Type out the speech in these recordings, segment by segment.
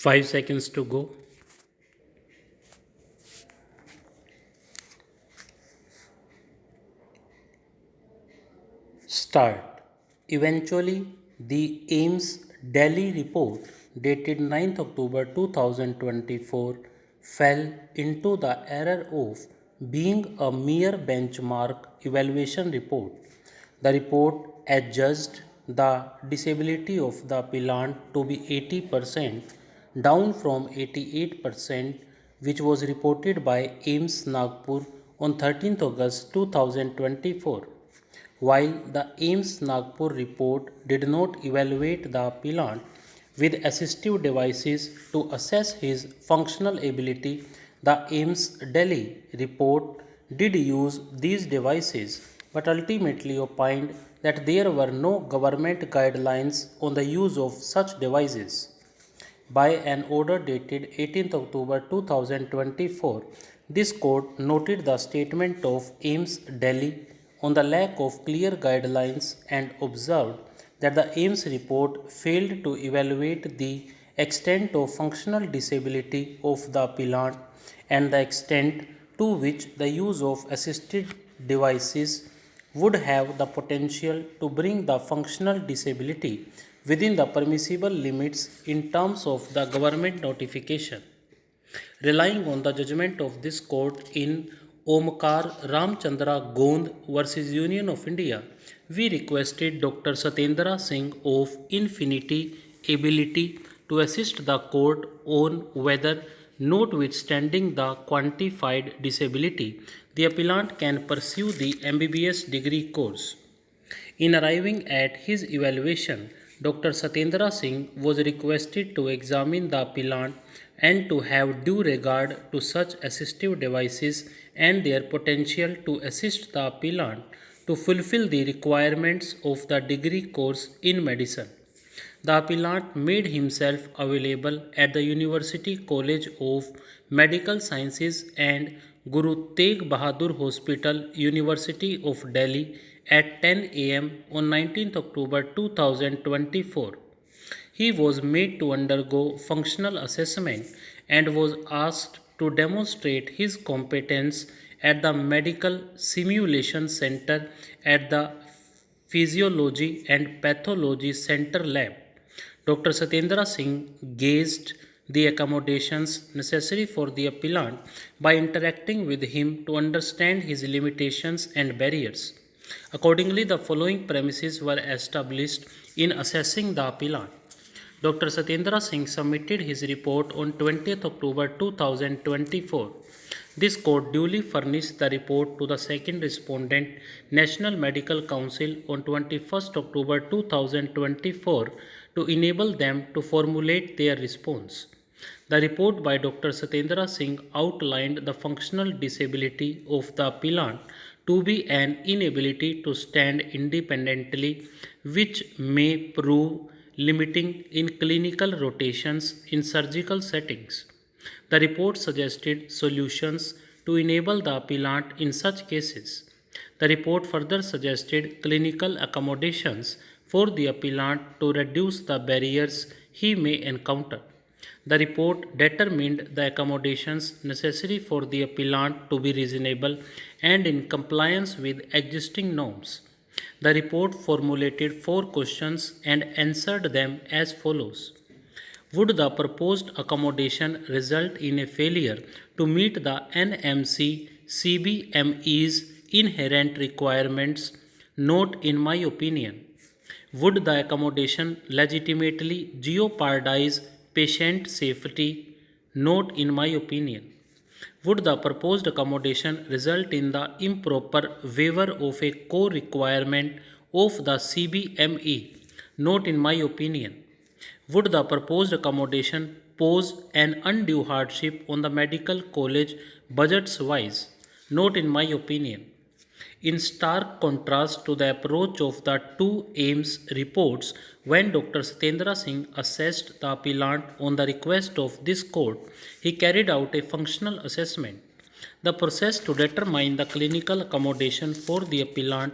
5 seconds to go. Start. Eventually, the AIMS Delhi report dated 9th October 2024 fell into the error of being a mere benchmark evaluation report. The report adjudged the disability of the appellant to be 80%, down from 88%, which was reported by AIMS Nagpur on 13th August 2024. While the AIMS Nagpur report did not evaluate the appellant with assistive devices to assess his functional ability, the AIMS Delhi report did use these devices but ultimately opined that there were no government guidelines on the use of such devices. By an order dated 18th October 2024, this court noted the statement of AIMS Delhi on the lack of clear guidelines and observed that the AIMS report failed to evaluate the extent of functional disability of the appellant and the extent to which the use of assisted devices would have the potential to bring the functional disability within the permissible limits in terms of the government notification. Relying on the judgment of this court in Omkar Ramchandra Gond versus Union of India, we requested Dr. Satendra Singh of Infinity Ability to assist the court on whether, notwithstanding the quantified disability, the appellant can pursue the MBBS degree course. In arriving at his evaluation, Dr. Satendra Singh was requested to examine the appellant and to have due regard to such assistive devices and their potential to assist the appellant to fulfill the requirements of the degree course in medicine. The appellant made himself available at the University College of Medical Sciences and Guru Tegh Bahadur Hospital, University of Delhi at 10 am on 19th October 2024. He was made to undergo functional assessment and was asked to demonstrate his competence at the Medical Simulation Center at the Physiology and Pathology Center lab. Dr. Satendra Singh gauged the accommodations necessary for the appellant by interacting with him to understand his limitations and barriers. Accordingly, the following premises were established in assessing the appellant. Dr. Satendra Singh submitted his report on 20th October 2024. This court duly furnished the report to the second respondent, National Medical Council, on 21st October 2024 to enable them to formulate their response. The report by Dr. Satendra Singh outlined the functional disability of the appellant to be an inability to stand independently, which may prove limiting in clinical rotations in surgical settings. The report suggested solutions to enable the appellant in such cases. The report further suggested clinical accommodations for the appellant to reduce the barriers he may encounter. The report determined the accommodations necessary for the appellant to be reasonable and in compliance with existing norms. The report formulated 4 questions and answered them as follows. Would the proposed accommodation result in a failure to meet the NMC CBME's inherent requirements? Not in my opinion. Would the accommodation legitimately jeopardize patient safety? Not in my opinion. Would the proposed accommodation result in the improper waiver of a core requirement of the CBME? Not in my opinion. Would the proposed accommodation pose an undue hardship on the medical college budgets wise? Not in my opinion. In stark contrast to the approach of the two AIMS reports, when Dr. Satendra Singh assessed the appellant on the request of this court, he carried out a functional assessment. The process to determine the clinical accommodation for the appellant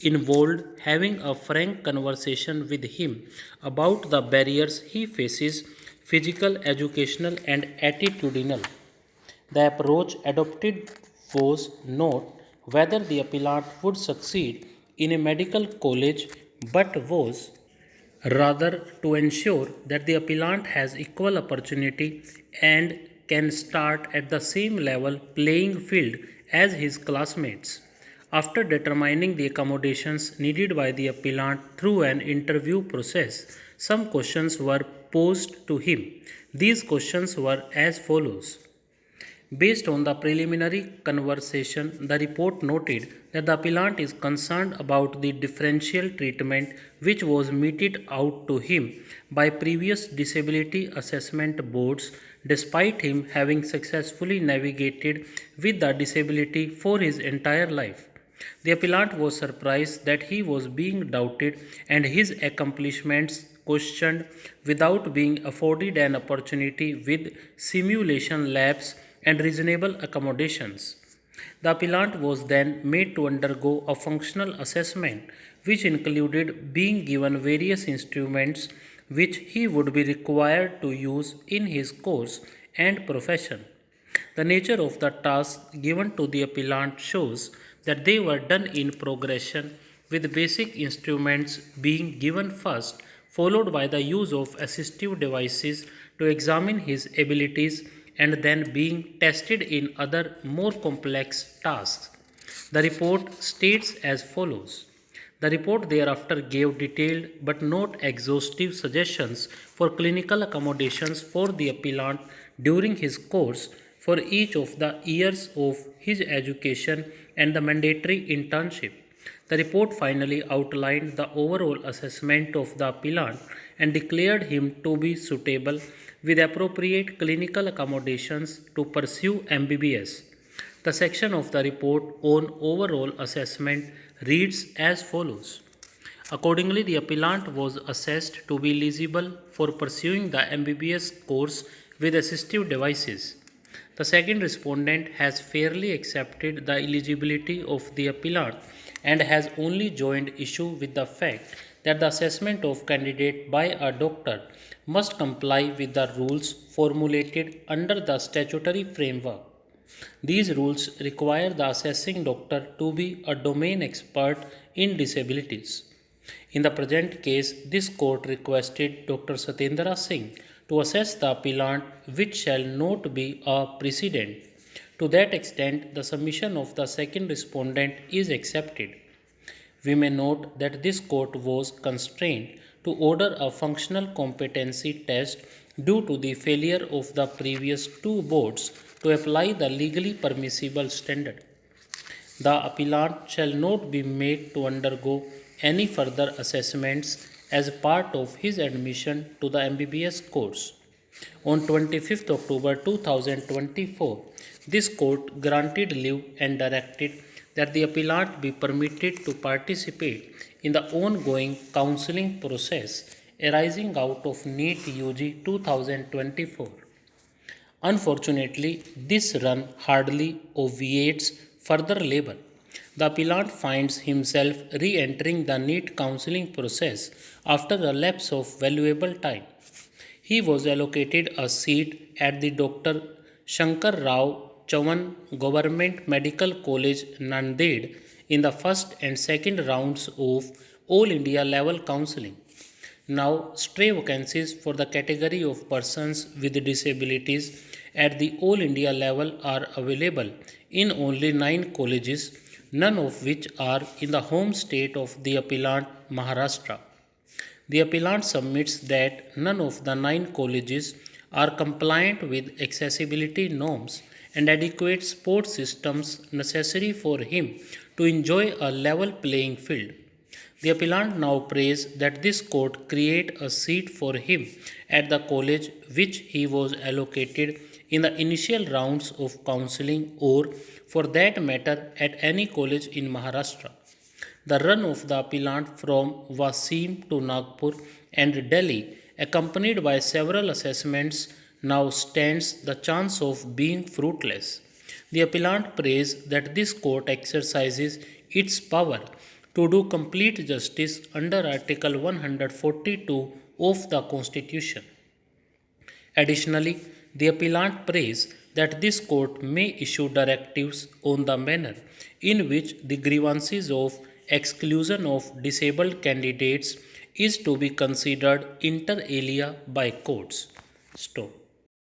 involved having a frank conversation with him about the barriers he faces physical, educational, and attitudinal. The approach adopted was not whether the appellant would succeed in a medical college, but was rather to ensure that the appellant has equal opportunity and can start at the same level playing field as his classmates. After determining the accommodations needed by the appellant through an interview process, some questions were posed to him. These questions were as follows. Based on the preliminary conversation, the report noted that the appellant is concerned about the differential treatment which was meted out to him by previous disability assessment boards, despite him having successfully navigated with the disability for his entire life. The appellant was surprised that he was being doubted and his accomplishments questioned without being afforded an opportunity with simulation labs and reasonable accommodations. The appellant was then made to undergo a functional assessment, which included being given various instruments which he would be required to use in his course and profession. The nature of the tasks given to the appellant shows that they were done in progression, with basic instruments being given first, followed by the use of assistive devices to examine his abilities and then being tested in other more complex tasks. The report states as follows. The report thereafter gave detailed but not exhaustive suggestions for clinical accommodations for the appellant during his course for each of the years of his education and the mandatory internship. The report finally outlined the overall assessment of the appellant and declared him to be suitable with appropriate clinical accommodations to pursue MBBS. The section of the report on overall assessment reads as follows. Accordingly, the appellant was assessed to be eligible for pursuing the MBBS course with assistive devices. The second respondent has fairly accepted the eligibility of the appellant and has only joined issue with the fact that the assessment of candidate by a doctor must comply with the rules formulated under the statutory framework. These rules require the assessing doctor to be a domain expert in disabilities. In the present case, this court requested Dr. Satendra Singh to assess the appellant, which shall not be a precedent. To that extent, the submission of the second respondent is accepted. We may note that this court was constrained to order a functional competency test due to the failure of the previous two boards to apply the legally permissible standard. The appellant shall not be made to undergo any further assessments as part of his admission to the MBBS course. On 25th October 2024, this court granted leave and directed that the appellant be permitted to participate in the ongoing counseling process arising out of NEET UG 2024. Unfortunately, this run hardly obviates further labor. The appellant finds himself re-entering the NEET counseling process after a lapse of valuable time. He was allocated a seat at the Dr. Shankar Rao Chavan Government Medical College, Nanded, in the first and second rounds of All India level counseling. Now, stray vacancies for the category of persons with disabilities at the All India level are available in only 9 colleges, none of which are in the home state of the appellant, Maharashtra. The appellant submits that none of the 9 colleges are compliant with accessibility norms and adequate support systems necessary for him to enjoy a level playing field. The appellant now prays that this court create a seat for him at the college which he was allocated in the initial rounds of counseling, or for that matter at any college in Maharashtra. The run of the appellant from Wasim to Nagpur and Delhi, accompanied by several assessments, now stands the chance of being fruitless. The appellant prays that this court exercises its power to do complete justice under Article 142 of the Constitution. Additionally, the appellant prays that this court may issue directives on the manner in which the grievances of exclusion of disabled candidates is to be considered inter alia by courts. Stop.